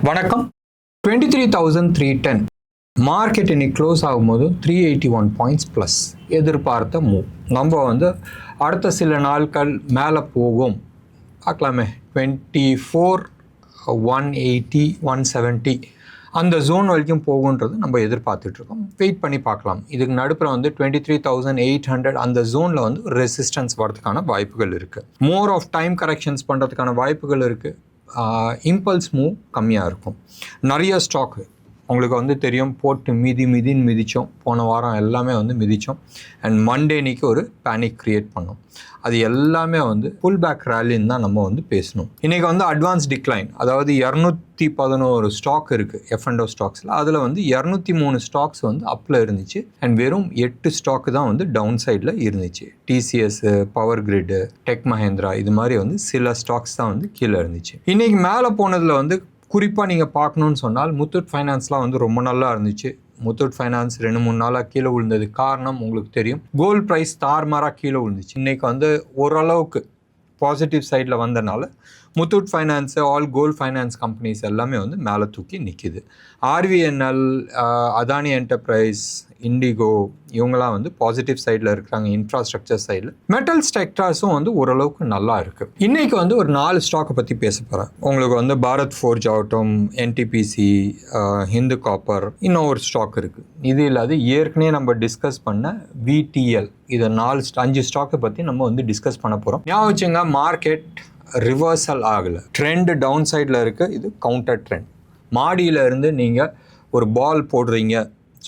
வணக்கம். 23,310 மார்க்கெட் இன்னைக்கு க்ளோஸ் ஆகும்போது 381 பாயிண்ட்ஸ் ப்ளஸ் எதிர்பார்த்த மூவ். நம்ம அடுத்த சில நாட்கள் மேலே போகும் பார்க்கலாமே. 24,180 170 அந்த ஜோன் வரைக்கும் போகுன்றது நம்ம எதிர்பார்த்துட்ருக்கோம். வெயிட் பண்ணி பார்க்கலாம். இதுக்கு நடுப்புற 23,800 அந்த ஜோனில் ரெசிஸ்டன்ஸ் வரதுக்கான வாய்ப்புகள் இருக்குது. மோர் ஆஃப் டைம் கரெக்ஷன்ஸ் பண்ணுறதுக்கான வாய்ப்புகள் இருக்குது. இம்பல்ஸ் மூவ் கம்மியாக இருக்கும். நிறைய ஸ்டாக்கு உங்களுக்கு தெரியும், போட்டு மிதின்னு மிதித்தோம். போன வாரம் எல்லாமே மிதித்தோம். அண்ட் மண்டே அன்னைக்கு ஒரு பேனிக் க்ரியேட் பண்ணோம். அது எல்லாமே புல் பேக் ரேலின்னு தான் நம்ம பேசணும். இன்றைக்கி அட்வான்ஸ் டிக்ளைன், அதாவது 211 ஸ்டாக் இருக்குது F&O ஸ்டாக்ஸில். அதில் 203 ஸ்டாக்ஸ் அப்பில் இருந்துச்சு. அண்ட் வெறும் 8 ஸ்டாக்கு தான் டவுன் சைடில் இருந்துச்சு. TCS, பவர் கிரிட்டு, டெக் மஹேந்திரா, இது மாதிரி சில ஸ்டாக்ஸ் தான் கீழே இருந்துச்சு. இன்றைக்கி மேலே போனதில் குறிப்பாக நீங்கள் பார்க்கணுன்னு சொன்னால் முத்தூட் ஃபைனான்ஸ்லாம் ரொம்ப நல்லா இருந்துச்சு. முத்தூட் ஃபைனான்ஸ் 2-3 நாளாக கீழே விழுந்தது காரணம் உங்களுக்கு தெரியும். கோல்டு ப்ரைஸ் தாறுமாறாக கீழே விழுந்துச்சு. இன்றைக்கி ஓரளவுக்கு பாசிட்டிவ் சைடில் வந்தனால Muthoot finance, all gold finance companies எல்லாமே மேலே தூக்கி நிற்கிது. RVNL, அதானி என்டர்பிரைஸ், இண்டிகோ, இவங்களாம் பாசிட்டிவ் சைடில் இருக்கிறாங்க. இன்ஃப்ராஸ்ட்ரக்சர் சைடில் மெட்டல் செக்டார்ஸும் ஓரளவுக்கு நல்லா இருக்குது. இன்றைக்கி ஒரு 4 ஸ்டாக்கை பற்றி பேச போகிறேன். உங்களுக்கு பாரத் ஃபோர்ஜ் ஆகட்டும், NTPC, ஹிந்து காப்பர், இன்னும் ஒரு ஸ்டாக் இருக்குது. இது இல்லாது ஏற்கனவே நம்ம டிஸ்கஸ் பண்ண VTL, இதை 5 ஸ்டாக்கை பற்றி நம்ம டிஸ்கஸ் பண்ண போகிறோம். ஞாபகம் வச்சுங்க, மார்க்கெட் ரிவர்சல் ஆகலை, ட்ரெண்டு டவுன் சைடில் இருக்குது. இது கவுண்டர் ட்ரெண்ட். மாடியில் இருந்து நீங்கள் ஒரு பால் போடுறீங்க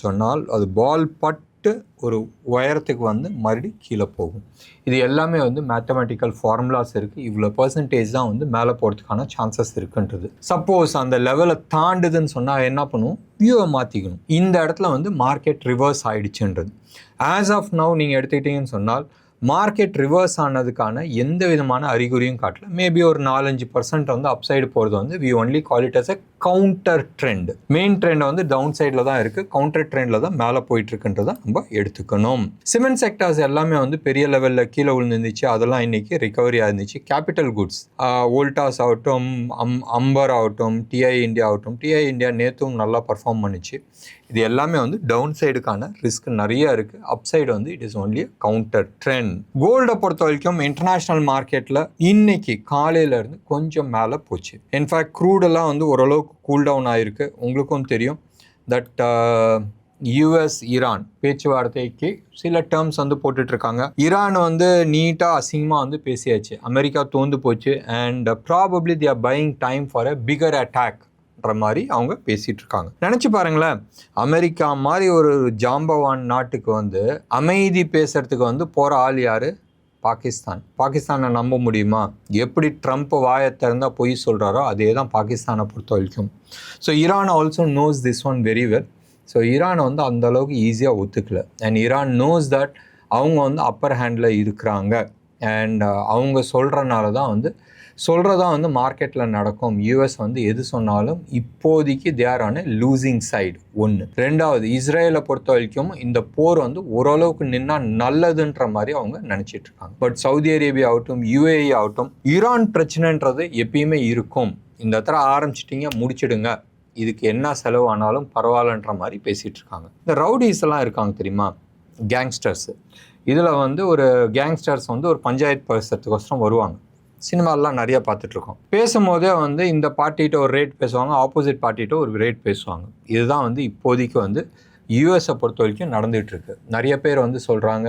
சொன்னால் அது பால் பட்டு ஒரு உயரத்துக்கு மறுபடியும் கீழே போகும். இது எல்லாமே மேத்தமெட்டிக்கல் ஃபார்முலாஸ் இருக்குது. இவ்வளோ பர்சன்டேஜ் தான் மேலே போகிறதுக்கான சான்சஸ் இருக்குன்றது. சப்போஸ் அந்த லெவலை தாண்டுதுன்னு சொன்னால் என்ன பண்ணுவோம், வியூவை மாற்றிக்கணும். இந்த இடத்துல மார்க்கெட் ரிவர்ஸ் ஆகிடுச்சுன்றது. ஆஸ் ஆஃப் நவ் நீங்கள் எடுத்துக்கிட்டீங்கன்னு சொன்னால் மார்க்கெட் ரிவர்ஸ் ஆனதுக்கான எந்த விதமான அறிகுறியும் காட்டல. மேபி ஒரு 4-5% அப்சைடு போகிறது we only call it as a counter trend. Main trend down சைடில் தான் இருக்குது. கவுண்டர் ட்ரெண்டில் தான் மேலே போயிட்டுருக்குன்றதை நம்ம எடுத்துக்கணும். சிமெண்ட் செக்டார்ஸ் எல்லாமே பெரிய லெவலில் கீழே விழுந்துருந்துச்சு. அதெல்லாம் இன்றைக்கி ரிகவரியாக இருந்துச்சு. கேபிட்டல் குட்ஸ், வோல்டாஸ் ஆகட்டும், அம்பர் ஆகட்டும், TI இந்தியா ஆகட்டும். TI இந்தியா நேற்றும் நல்லா பர்ஃபார்ம் பண்ணிச்சு. இது எல்லாமே டவுன் சைடுக்கான ரிஸ்க் நிறைய இருக்குது. Upside it is only counter trend. கோல்டை பொறுத்த வரைக்கும் இன்டர்நேஷ்னல் மார்க்கெட்டில் இன்னைக்கு காலையிலேருந்து கொஞ்சம் மேலே போச்சு. இன்ஃபேக்ட் க்ரூடெல்லாம் ஓரளவுக்கு கூல் டவுன் ஆகிருக்கு. உங்களுக்கும் தெரியும் தட் US ஈரான் பேச்சுவார்த்தைக்கு சில டேர்ம்ஸ் போட்டுட்ருக்காங்க. ஈரான் நீட்டாக அசிங்கமாக பேசியாச்சு. அமெரிக்கா தோந்து போச்சு. And probably they are buying time for a bigger attack மாதிரி அவங்க பேசிகிட்டு இருக்காங்க. நினச்சி பாருங்களேன், அமெரிக்கா மாதிரி ஒரு ஜாம்பவான் நாட்டுக்கு அமைதி பேசுறதுக்கு போகிற ஆள் யார்? பாகிஸ்தான். பாகிஸ்தானை நம்ப முடியுமா? எப்படி ட்ரம்ப் வாயை திறந்தால் பொய் சொல்கிறாரோ அதே தான் பாகிஸ்தானை பொறுத்த வரைக்கும். So Iran also nose this one very well. So ஈரானை அந்த அளவுக்கு ஈஸியாக ஒத்துக்கல. அண்ட் ஈரான் நோஸ் தட் அவங்க அப்பர் ஹேண்டில் இருக்கிறாங்க. அண்ட் அவங்க சொல்கிறனால தான் சொல்கிறதா மார்க்கெட்டில் நடக்கும். US எது சொன்னாலும் இப்போதைக்கு they are on losing side. ஒன்று. ரெண்டாவது, இஸ்ரேலை பொறுத்த வரைக்கும் இந்த போர் ஓரளவுக்கு நின்னா நல்லதுன்ற மாதிரி அவங்க நினச்சிட்டு இருக்காங்க. பட் சவுதி அரேபியா ஆகட்டும், UAE ஆகட்டும், ஈரான் பிரச்சனைன்றது எப்பயுமே இருக்கும். இந்த இடத்துல ஆரம்பிச்சிட்டிங்க, முடிச்சிடுங்க, இதுக்கு என்ன செலவு ஆனாலும் பரவாயில்லன்ற மாதிரி பேசிகிட்டு இருக்காங்க. இந்த ரவுடிஸ் எல்லாம் இருக்காங்க தெரியுமா, கேங்ஸ்டர்ஸு. இதில் ஒரு கேங்ஸ்டர்ஸ் ஒரு பஞ்சாயத்து பேசுறதுக்கோசரம் வருவாங்க. சினிமாலாம் நிறையா பார்த்துட்ருக்கோம். பேசும்போதே இந்த பார்ட்டிகிட்ட ஒரு ரேட் பேசுவாங்க, ஆப்போசிட் பார்ட்டிகிட்ட ஒரு ரேட் பேசுவாங்க. இதுதான் இப்போதைக்கு யூஎஸை பொறுத்த வரைக்கும் நடந்துகிட்ருக்கு. நிறைய பேர் சொல்கிறாங்க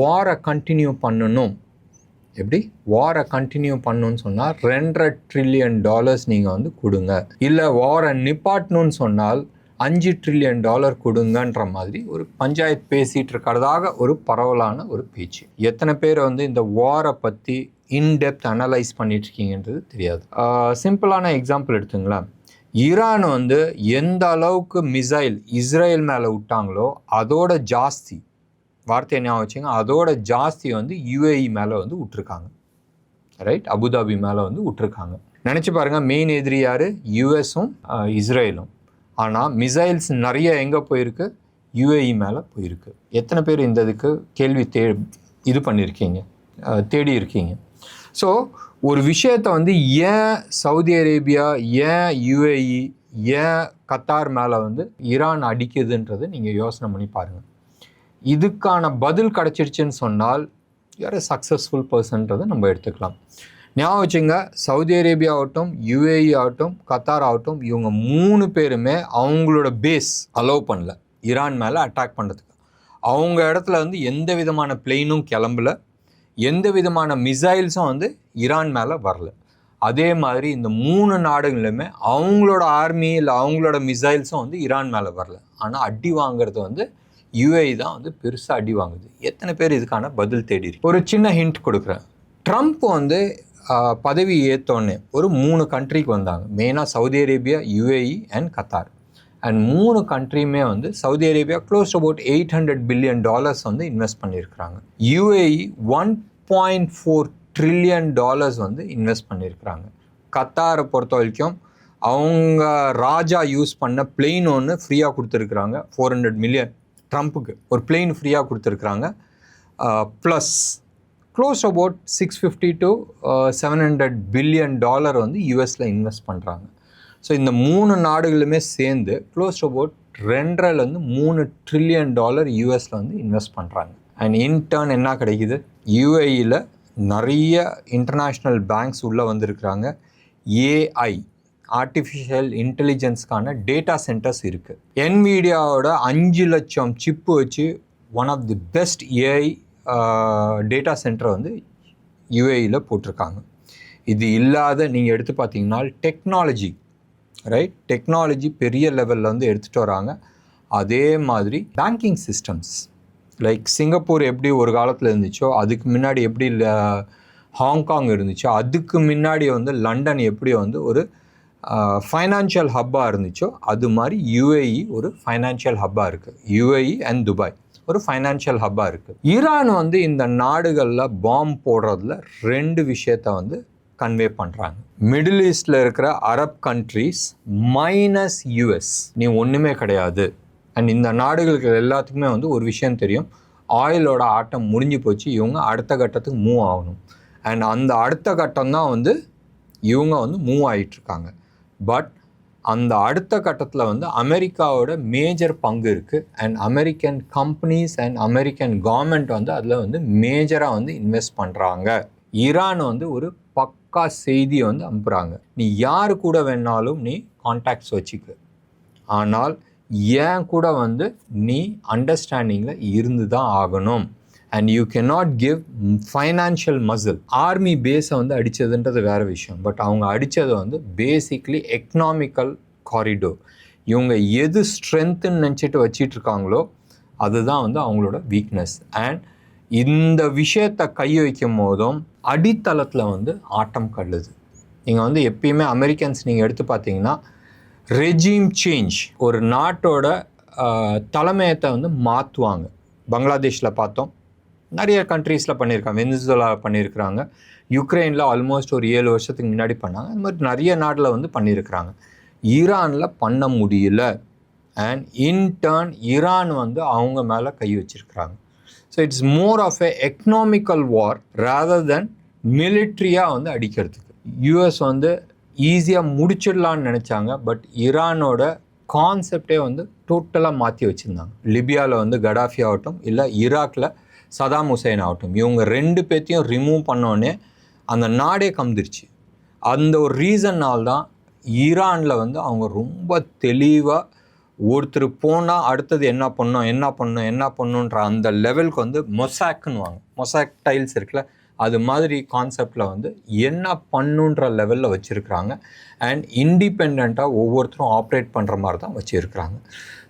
வாரை கண்டினியூ பண்ணணும். எப்படி வாரை கண்டினியூ பண்ணணும்னு சொன்னால் $2.5 trillion நீங்கள் கொடுங்க. இல்லை வாரை நிப்பாட்டணும்னு சொன்னால் $5 trillion கொடுங்கன்ற மாதிரி ஒரு பஞ்சாயத்து பேசிகிட்டு இருக்கிறதாக ஒரு பரவலான ஒரு பேச்சு. எத்தனை பேர் இந்த வாரை பற்றி இன்டெப்த் அனலைஸ் பண்ணிட்டுருக்கீங்கன்றது தெரியாது. சிம்பிளான எக்ஸாம்பிள் எடுத்துங்களேன். ஈரான் எந்த அளவுக்கு மிசைல் இஸ்ரேல் மேலே விட்டாங்களோ அதோட ஜாஸ்தி, வார்த்தையை ஞாபகம் வச்சுங்க, அதோட ஜாஸ்தி UAE மேலே விட்டுருக்காங்க. ரைட், அபுதாபி மேலே விட்டுருக்காங்க. நினச்சி பாருங்கள், மெயின் எதிரி யார்? USம் இஸ்ரேலும். ஆனால் மிசைல்ஸ் நிறைய எங்கே போயிருக்கு? UAE மேலே போயிருக்கு. எத்தனை பேர் இந்த இதுக்கு கேள்வி இது பண்ணியிருக்கீங்க, தேடி இருக்கீங்க? ஸோ ஒரு விஷயத்தை ஏன் சவுதி அரேபியா, ஏன் UAE ஏன் கத்தார் மேலே வந்து ஈரான் அடிக்குதுன்றது நீங்கள் யோசனை பண்ணி பாருங்கள். இதுக்கான பதில் கிடச்சிருச்சுன்னு சொன்னால் யார் சக்ஸஸ்ஃபுல் பர்சன்றதை நம்ம எடுத்துக்கலாம். ஞாபகம் வச்சுங்க, சவுதி அரேபியா ஆகட்டும், யுஏஇ ஆகட்டும், கத்தார் ஆகட்டும், இவங்க 3 பேருமே அவங்களோட பேஸ் அலோவ் பண்ணல ஈரான் மேலே அட்டாக் பண்ணுறதுக்கு. அவங்க இடத்துல வந்து எந்த விதமான பிளெயினும் கிளம்பல, எந்த விதமான மிசைல்ஸும் வந்து ஈரான் மேலே வரல. அதே மாதிரி இந்த 3 நாடுகளுமே அவங்களோட ஆர்மி இல்லை அவங்களோட மிசைல்ஸும் வந்து ஈரான் மேலே வரல. ஆனால் அடி வாங்குறது வந்து யுஏஇ தான் வந்து பெருசாக அடி வாங்குது. எத்தனை பேர் இதுக்கான பதில் தேடி இருக்கு? ஒரு சின்ன ஹிண்ட் கொடுக்குறேன். ட்ரம்ப் வந்து பதவி ஏற்றோன்னே ஒரு 3 கண்ட்ரிக்கு வந்தாங்க. மெயினாக Saudi Arabia, UAE and Qatar. And 3 கண்ட்ரியுமே வந்து Saudi Arabia close about $800 billion வந்து இன்வெஸ்ட் பண்ணியிருக்கிறாங்க. யுஏஇ $1.4 ட்ரில்லியன் வந்து இன்வெஸ்ட் பண்ணியிருக்கிறாங்க. கத்தாரை பொறுத்த வரைக்கும் அவங்க ராஜா யூஸ் பண்ண பிளெயின் ஒன்று ஃப்ரீயாக கொடுத்துருக்குறாங்க. 400 மில்லியன் ட்ரம்ப்புக்கு ஒரு பிளெயின் ஃப்ரீயாக கொடுத்துருக்குறாங்க. Plus close about $650 to $700 billion வந்து யூஎஸில் இன்வெஸ்ட் பண்ணுறாங்க. ஸோ இந்த 3 நாடுகளுமே சேர்ந்து க்ளோஸ் அபவுட் $2.5-3 ட்ரில்லியன் யூஎஸில் வந்து இன்வெஸ்ட் பண்ணுறாங்க. அண்ட் இன்டர்ன் என்ன கிடைக்குது? யுஏஇயில் நிறைய இன்டர்நேஷ்னல் பேங்க்ஸ் உள்ளே வந்திருக்கிறாங்க. ஏஐ ஆர்டிஃபிஷியல் இன்டெலிஜென்ஸ்க்கான டேட்டா சென்டர்ஸ் இருக்குது. என்விடியாவோட 5 லட்சம் சிப்பு வச்சு one of the best AI data சென்டரை வந்து யுஏஇயில் போட்டிருக்காங்க. இது இல்லாத நீங்கள் எடுத்து பார்த்தீங்கன்னா டெக்னாலஜி டெக்னாலஜி பெரிய லெவலில் வந்து எடுத்துகிட்டு வராங்க. அதே மாதிரி பேங்கிங் சிஸ்டம்ஸ் லைக் சிங்கப்பூர் எப்படி ஒரு காலத்தில் இருந்துச்சோ, அதுக்கு முன்னாடி எப்படி ஹாங்காங் இருந்துச்சோ, அதுக்கு முன்னாடி வந்து லண்டன் எப்படி வந்து ஒரு ஃபைனான்ஷியல் ஹப்பாக இருந்துச்சோ, அது மாதிரி யுஏஇ ஒரு ஃபைனான்ஷியல் ஹப்பாக இருக்குது. யுஏஇ அண்ட் துபாய் ஒரு ஃபைனான்ஷியல் ஹப்பாக இருக்குது. ஈரான் வந்து இந்த நாடுகளில் பாம்பு போடுறதுல 2 விஷயத்தை வந்து கன்வே பண்ணுறாங்க. மிடில் ஈஸ்டில் இருக்கிற அரப் கண்ட்ரீஸ் மைனஸ் யூஎஸ் நீ ஒன்றுமே கிடையாது. அண்ட் இந்த நாடுகளுக்கு எல்லாத்துக்குமே வந்து ஒரு விஷயம் தெரியும், ஆயிலோட ஆட்டம் முடிஞ்சு போச்சு, இவங்க அடுத்த கட்டத்துக்கு மூவ் ஆகணும். அண்ட் அந்த அடுத்த கட்டம் தான் வந்து இவங்க வந்து மூவ் ஆகிட்டுருக்காங்க. பட் அந்த அடுத்த கட்டத்தில் வந்து அமெரிக்காவோட மேஜர் பங்கு இருக்குது. And American companies and American government வந்து அதில் வந்து மேஜராக வந்து இன்வெஸ்ட் பண்ணுறாங்க. ஈரான் வந்து ஒரு பக்கா செய்தியை வந்து அனுப்புகிறாங்க, நீ யார் கூட வேணாலும் நீ கான்டாக்ட்ஸ் வச்சுக்க, ஆனால் ஏன் கூட வந்து நீ அண்டர்ஸ்டாண்டிங்கில் இருந்து தான் ஆகணும். And you cannot give financial muscle. Army பேஸை வந்து அடித்ததுன்றது வேறு விஷயம். பட் அவங்க அடித்தது வந்து பேசிக்லி எக்கனாமிக்கல் காரிடோர். இவங்க எது ஸ்ட்ரென்த்துன்னு நினச்சிட்டு வச்சிட்ருக்காங்களோ அதுதான் வந்து அவங்களோட வீக்னஸ். அண்ட் இந்த விஷயத்தை கை வைக்கும் போதும் அடித்தளத்தில் வந்து ஆட்டம் கல்லுது. நீங்கள் வந்து எப்பயுமே அமெரிக்கன்ஸ் நீங்கள் எடுத்து பார்த்தீங்கன்னா ரெஜீம் சேஞ்ச், ஒரு நாட்டோட தலைமையத்தை வந்து மாற்றுவாங்க. பங்களாதேஷில் பார்த்தோம், நிறைய கண்ட்ரீஸில் பண்ணியிருக்காங்க, வெனிசுலா பண்ணியிருக்கிறாங்க, யுக்ரைனில் ஆல்மோஸ்ட் ஒரு 7 வருஷத்துக்கு முன்னாடி பண்ணாங்க. அது மாதிரி நிறைய நாட்டில் வந்து பண்ணியிருக்கிறாங்க. ஈரானில் பண்ண முடியல. அண்ட் இன்டர்ன் ஈரான் வந்து அவங்க மேலே கை வச்சிருக்கிறாங்க. So it's more of a economical war rather than மிலிட்ரியாக வந்து அடிக்கிறதுக்கு. யூஎஸ் வந்து ஈஸியாக முடிச்சிடலான்னு நினச்சாங்க. பட் ஈரானோட கான்செப்டே வந்து டோட்டலாக மாற்றி வச்சுருந்தாங்க. லிபியாவில் வந்து கடாஃபி ஆகட்டும், இல்லை ஈராக்கில் சதாம் ஹுசைன் ஆகட்டும், இவங்க 2 பேர்த்தையும் ரிமூவ் பண்ணோடனே அந்த நாடே கம்திருச்சு. அந்த ஒரு ரீசன்னால் தான் ஈரானில் வந்து அவங்க ரொம்ப தெளிவாக ஒருத்தர் போனால் அடுத்தது என்ன பண்ணுன்ற அந்த லெவலுக்கு வந்து மொசாக்குன்னுவாங்க, மொசாக் டைல்ஸ் இருக்குல்ல, அது மாதிரி கான்செப்டில் வந்து என்ன பண்ணுன்ற லெவலில் வச்சுருக்கிறாங்க. அண்ட் இண்டிபெண்ட்டாக ஒவ்வொருத்தரும் ஆப்ரேட் பண்ணுற மாதிரி தான் வச்சுருக்கிறாங்க.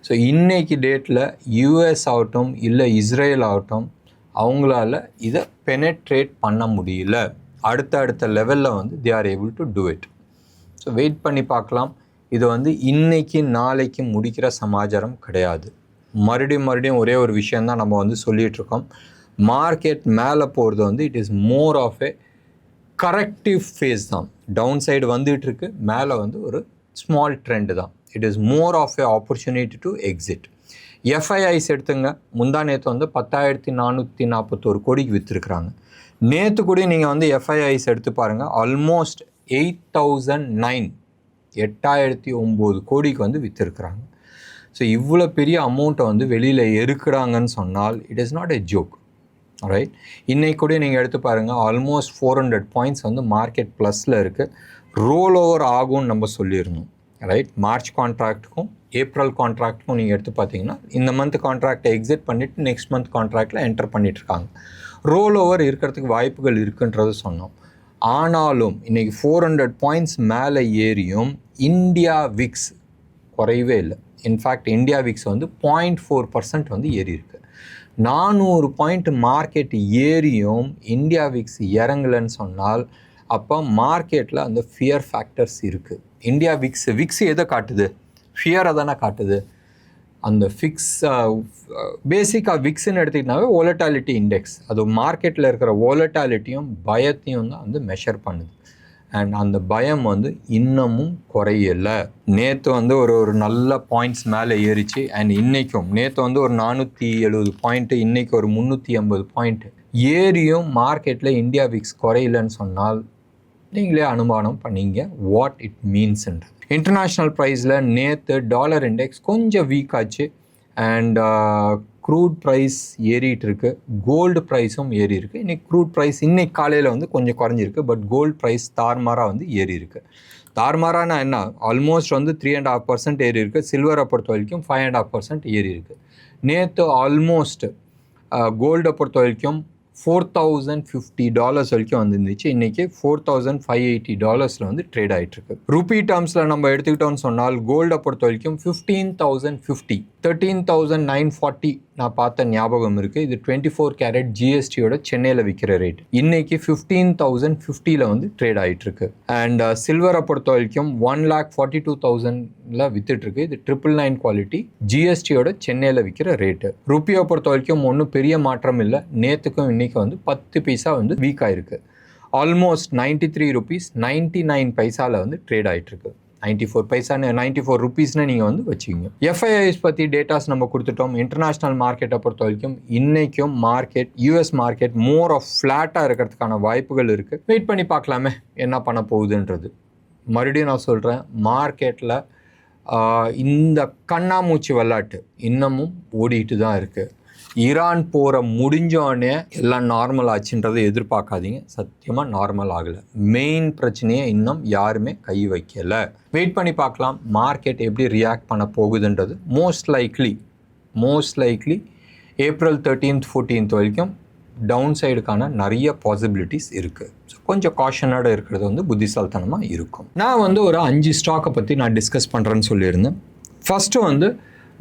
ஸோ இன்றைக்கி டேட்டில் யூஎஸ் ஆகட்டும் இல்லை இஸ்ரேல் ஆகட்டும் அவங்களால இதை பெனட்ரேட் பண்ண முடியல. அடுத்த லெவலில் வந்து they are able to do it. So wait பண்ணி பார்க்கலாம். இது வந்து இன்றைக்கி நாளைக்கு முடிக்கிற சமாச்சாரம் கிடையாது. மறுபடியும் ஒரே ஒரு விஷயந்தான் நம்ம வந்து சொல்லிகிட்ருக்கோம். மார்க்கெட் மேலே போகிறது வந்து it is more of a corrective phase தான். டவுன் சைடு வந்துகிட்ருக்கு, மேலே வந்து ஒரு ஸ்மால் ட்ரெண்டு தான். It is more of a opportunity to exit. FIIs எடுத்துங்க, முந்தா நேற்று வந்து 10,441 கோடிக்கு விற்றுருக்குறாங்க. நேற்று கூட நீங்கள் வந்து எஃப்ஐஐஸ் எடுத்து பாருங்கள், ஆல்மோஸ்ட் 8,009 8009 கோடிக்கு வந்து விற்றுருக்குறாங்க. ஸோ இவ்வளோ பெரிய அமௌண்ட்டை வந்து வெளியில் எருக்குறாங்கன்னு சொன்னால் it is not a joke, right? இன்றைக்கு கூட நீங்கள் எடுத்து பாருங்கள், ஆல்மோஸ்ட் 400 பாயிண்ட்ஸ் வந்து மார்க்கெட் ப்ளஸில் இருக்குது. ரோல் ஓவர் ஆகும்னு நம்ம சொல்லியிருந்தோம், ரைட்? மார்ச் கான்ட்ராக்ட்டுக்கும் ஏப்ரல் கான்ட்ராக்ட்டுக்கும் நீங்கள் எடுத்து பார்த்தீங்கன்னா இந்த மந்த் கான்ட்ராக்டை எக்ஸிட் பண்ணிவிட்டு நெக்ஸ்ட் மந்த் கான்ட்ராக்டில் என்டர் பண்ணிகிட்ருக்காங்க. ரோல் ஓவர் இருக்கிறதுக்கு வாய்ப்புகள் இருக்குன்றது சொன்னோம். ஆனாலும் இன்றைக்கி 400 பாயிண்ட்ஸ் மேலே ஏறியும் இந்தியா விக்ஸ் குறையவே இல்லை. இன்ஃபேக்ட் இந்தியா விக்ஸ் வந்து 0.4% வந்து ஏறி இருக்கு. 400 பாயிண்ட் மார்க்கெட் ஏறியும் இந்தியா விக்ஸ் இறங்கலைன்னு சொன்னால் அப்போ மார்க்கெட்டில் அந்த ஃபியர் ஃபேக்டர்ஸ் இருக்குது. இந்தியா விக்ஸ் எதை காட்டுது? ஃபியரை தானே காட்டுது. அந்த பேசிக்காக விக்ஸ்ன்னு எடுத்துக்கிட்டாவே வோலட்டாலிட்டி இண்டெக்ஸ், அது மார்க்கெட்டில் இருக்கிற வோலட்டாலிட்டியும் பயத்தையும் தான் வந்து மெஷர் பண்ணுது. அண்ட் அந்த பயம் வந்து இன்னமும் குறையலை. நேற்று வந்து ஒரு நல்ல பாயிண்ட்ஸ் மேலே ஏறிச்சு. அண்ட் இன்றைக்கும் நேற்று வந்து ஒரு 470 பாயிண்ட்டு, இன்றைக்கி ஒரு 380 பாயிண்ட்டு ஏறியும் மார்க்கெட்டில் இந்தியா விக்ஸ் குறையலன்னு சொன்னால் நீங்களே அனுமானம் பண்ணிங்க வாட் இட் மீன்ஸ்ன்றது. இன்டர்நேஷ்னல் ப்ரைஸில் நேற்று டாலர் இண்டெக்ஸ் கொஞ்சம் வீக் ஆச்சு. அண்ட் க்ரூட் ப்ரைஸ் ஏறிட்டு இருக்கு, கோல்டு ப்ரைஸும் ஏறி இருக்குது. இன்றைக்கி க்ரூட் ப்ரைஸ் இன்றைக்கி காலையில் வந்து கொஞ்சம் குறைஞ்சிருக்கு. பட் கோல்டு ப்ரைஸ் தார்மாராக வந்து ஏறி இருக்குது. தார்மாரானா என்ன? ஆல்மோஸ்ட் வந்து 3.5% ஏறி இருக்குது. சில்வரை பொறுத்த வரைக்கும் 5.5% ஏறி இருக்குது. நேற்று ஆல்மோஸ்ட் கோல்டை பொறுத்த வரைக்கும் $4,050 வரைக்கும் வந்துருந்துச்சு. இன்றைக்கி $4,580 வந்து ட்ரேட் ஆகிட்டுருக்கு. ருப்பி டேர்ம்ஸில் நம்ம எடுத்துக்கிட்டோம்னு சொன்னால் கோல்டை பொறுத்த வரைக்கும் 15,050, 13,940 நான் பார்த்த ஞாபகம் இருக்குது. இது 24 கேரட் ஜிஎஸ்டியோட சென்னையில் விற்கிற ரேட். இன்றைக்கி 15,050 வந்து ட்ரேட் ஆகிட்டுருக்கு. அண்ட் சில்வரை பொறுத்த வரைக்கும் 1,42,000 விற்றுட்ருக்கு. இது 999 குவாலிட்டி, ஜிஎஸ்டியோட சென்னையில் விற்கிற ரேட்டு. ருப்பியை பொறுத்த வரைக்கும் ஒன்றும் பெரிய மாற்றம் இல்லை. நேற்றுக்கும் இன்றைக்கி வந்து 10 பைசா வந்து வீக் ஆகிருக்கு. ஆல்மோஸ்ட் 93 rupees 99 வந்து ட்ரேட் ஆகிட்டுருக்கு. 94 பைசான்னு 94 rupeesனு நீங்கள் வந்து வச்சுக்கிங்க. எஃப்ஐஐஸ் பற்றி டேட்டாஸ் நம்ம கொடுத்துட்டோம். இன்டர்நேஷ்னல் மார்க்கெட்டை பொறுத்த வரைக்கும் இன்றைக்கும் market US market more of ஃப்ளாட்டாக இருக்கிறதுக்கான வாய்ப்புகள் இருக்குது. வெயிட் பண்ணி பார்க்கலாமே என்ன பண்ண போகுதுன்றது. மறுபடியும் நான் சொல்கிறேன், மார்க்கெட்டில் இந்த கண்ணாமூச்சி விளையாட்டு இன்னமும் ஓடிட்டு தான் இருக்குது. ஈரான் போரை முடிஞ்சோடனே எல்லாம் நார்மல் ஆச்சுன்றதை எதிர்பார்க்காதீங்க. சத்தியமாக நார்மல் ஆகலை. மெயின் பிரச்சனையை இன்னும் யாருமே கை வைக்கலை. வெயிட் பண்ணி பார்க்கலாம் மார்க்கெட் எப்படி ரியாக்ட் பண்ண போகுதுன்றது. Most likely April 13th 14th வரைக்கும் டவுன் சைடுக்கான நிறைய பாசிபிலிட்டிஸ் இருக்குது. ஸோ கொஞ்சம் காஷனோட இருக்கிறது வந்து புத்திசாலித்தனமாக இருக்கும். நான் வந்து ஒரு 5 ஸ்டாக்கை பற்றி நான் டிஸ்கஸ் பண்ணுறேன்னு சொல்லியிருந்தேன். ஃபஸ்ட்டு வந்து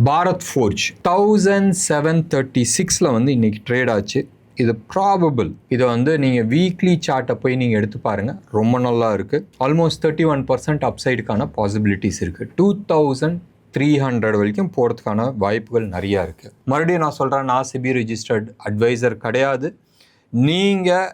பாரத் ஃபோர்ஜ் 1736 வந்து இன்றைக்கி ட்ரேட் ஆச்சு. இது ப்ராபபிள். இதை வந்து நீங்கள் வீக்லி சார்ட்டை போய் நீங்கள் எடுத்து பாருங்கள், ரொம்ப நல்லா இருக்குது. ஆல்மோஸ்ட் 31% அப்சைடுக்கான பாசிபிலிட்டிஸ் இருக்குது. 2300 வரைக்கும் போகிறதுக்கான வாய்ப்புகள் நிறையா இருக்குது. மறுபடியும் நான் சொல்கிறேன், நான் செபி ரிஜிஸ்டர்ட் அட்வைசர் கிடையாது. நீங்கள்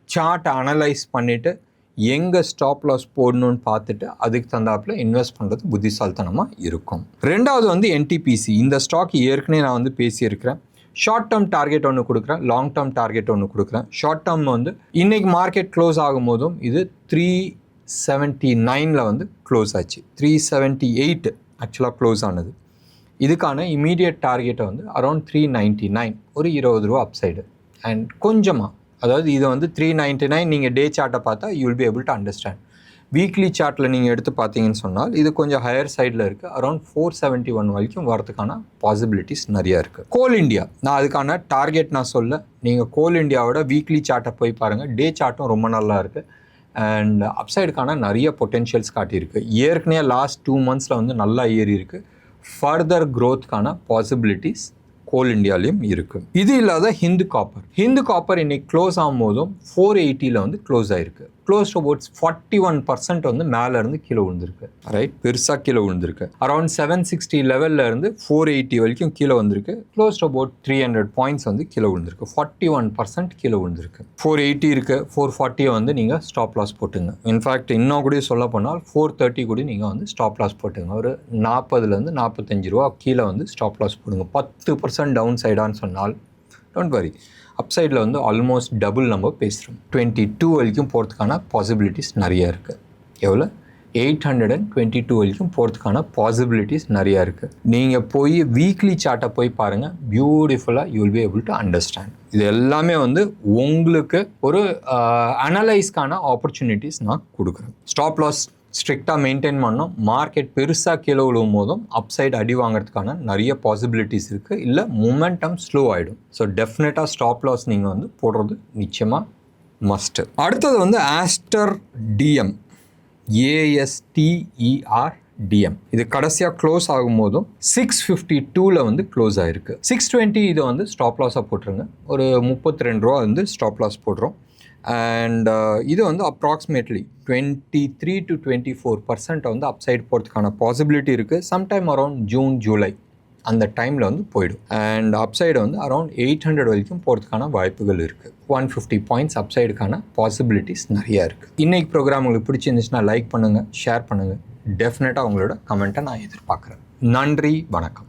சார்ட்டை அனலைஸ் பண்ணிவிட்டு எங்கே ஸ்டாப் லாஸ் போடணும்னு பார்த்துட்டு அதுக்கு தந்தாப்பில் இன்வெஸ்ட் பண்ணுறது புத்திசாலித்தனமாக இருக்கும். ரெண்டாவது வந்து என்டிபிசி. இந்த ஸ்டாக் ஏற்கனவே நான் வந்து பேசியிருக்கிறேன். ஷார்ட் டேர்ம் டார்கெட் ஒன்று கொடுக்குறேன், லாங் டேர்ம் டார்கெட் ஒன்று கொடுக்குறேன். ஷார்ட் டேர்ம் வந்து இன்றைக்கி மார்க்கெட் க்ளோஸ் ஆகும்போதும் இது 379 வந்து க்ளோஸ் ஆச்சு. 378 ஆக்சுவலாக க்ளோஸ் ஆனது. இதுக்கான இமீடியட் டார்கெட்டை வந்து அரௌண்ட் 399, ஒரு 20 ரூபா அப்சைடு. அண்ட் கொஞ்சமாக, அதாவது இதை வந்து 399 நீங்கள் டே சார்ட்டை பார்த்தா you will be able to understand. Weekly சார்ட்டில் நீங்கள் எடுத்து பார்த்தீங்கன்னு சொன்னால் இது கொஞ்சம் ஹையர் சைடில் இருக்குது. அரௌண்ட் 471 வரைக்கும் வரதுக்கான பாசிபிலிட்டிஸ் நிறையா இருக்குது. கோல் இண்டியா, நான் அதுக்கான டார்கெட் நான் சொல்ல, நீங்கள் கோல் இண்டியாவோட வீக்லி சார்ட்டை போய் பாருங்கள். டே சார்ட்டும் ரொம்ப நல்லா இருக்குது. அண்ட் அப்சைடுக்கான நிறைய பொட்டென்ஷியல்ஸ் காட்டியிருக்கு. ஏற்கனவே லாஸ்ட் 2 monthஸில் வந்து நல்லா ஏறி இருக்குது. ஃபர்தர் க்ரோத்துக்கான பாசிபிலிட்டிஸ் கோல் இண்டியாலையும் இருக்குது. இது இல்லாத ஹிந்து காப்பர் இன்னைக்கு க்ளோஸ் ஆகும்போதும் 480 வந்து க்ளோஸ் ஆகிருக்கு. க்ளோஸ் அபவுட் 41% வந்து மேலே இருந்து கீழே விழுந்திருக்கு. ரைட், பெருசாக கீழே விழுந்திருக்கு. அரௌண்ட் 760 லெவலில் இருந்து 480 வரைக்கும் கீழே வந்திருக்கு. க்ளோஸ் அபவுட் 300 பாயிண்ட்ஸ் வந்து கீழே விழுந்திருக்கு. 41% கீழே விழுந்திருக்கு. 480 இருக்குது, 440 வந்து நீங்கள் ஸ்டாப் லாஸ் போட்டுங்க. இன்ஃபேக்ட் இன்னும் கூட சொல்ல போனால் 430 கூட நீங்கள் வந்து ஸ்டாப் லாஸ் போட்டுங்க. ஒரு 40 45 ரூபா கீழே வந்து ஸ்டாப் லாஸ் போடுங்க. 10% டவுன் சைடான்னு சொன்னால் டோன்ட் வரி, அப்சைடில் வந்து ஆல்மோஸ்ட் டபுள் நம்ம பேசுகிறோம். 22 வரைக்கும் போகிறதுக்கான பாசிபிலிட்டிஸ் நிறையா இருக்குது. எவ்வளோ? 822 வரைக்கும் போகிறதுக்கான பாசிபிலிட்டிஸ் நிறையா இருக்குது. நீங்கள் போய் வீக்லி சார்ட்டை போய் பாருங்கள், பியூட்டிஃபுல்லாக you will be able to understand. இது எல்லாமே வந்து உங்களுக்கு ஒரு அனலைஸ்க்கான ஆப்பர்ச்சுனிட்டிஸ் நான் கொடுக்குறேன். ஸ்டாப் லாஸ் ஸ்ட்ரிக்டாக மெயின்டைன் பண்ணோம். மார்க்கெட் பெருசாக கீழே விழுவும் போதும் அப்சைடு அடி வாங்கிறதுக்கான நிறைய பாசிபிலிட்டிஸ் இருக்குது. இல்லை மொமெண்டம் ஸ்லோ ஆகிடும். ஸோ டெஃபினட்டாக ஸ்டாப் லாஸ் நீங்கள் வந்து போடுறது நிச்சயமாக மஸ்ட்டு. அடுத்தது வந்து ஆஸ்டர் டிஎம், ASTERDM. இது கடைசியாக க்ளோஸ் ஆகும்போதும் 652 வந்து க்ளோஸ் ஆகிருக்கு. 620 இதை வந்து ஸ்டாப் லாஸாக போட்டுருங்க. ஒரு 32 ரூபா வந்து ஸ்டாப் லாஸ் போடுறோம். அண்ட் இது வந்து அப்ராக்சிமேட்லி 23 to 24% வந்து அப்சைட் போகிறதுக்கான பாசிபிலிட்டி இருக்குது. சம்டைம் அரௌண்ட் ஜூன் ஜூலை அந்த டைமில் வந்து போயிடும். அண்ட் அப்சைடு வந்து அரௌண்ட் 800 வரைக்கும் போகிறதுக்கான வாய்ப்புகள் இருக்குது. 150 பாயிண்ட்ஸ் அப்சைடுக்கான பாசிபிலிட்டிஸ் நிறையா இருக்குது. இன்றைக்கி ப்ரோக்ராம் உங்களுக்கு பிடிச்சிருந்துச்சுன்னா லைக் பண்ணுங்கள், ஷேர் பண்ணுங்கள். டெஃபினட்டாக உங்களோட கமெண்ட்டை நான் எதிர்பார்க்குறேன். நன்றி, வணக்கம்.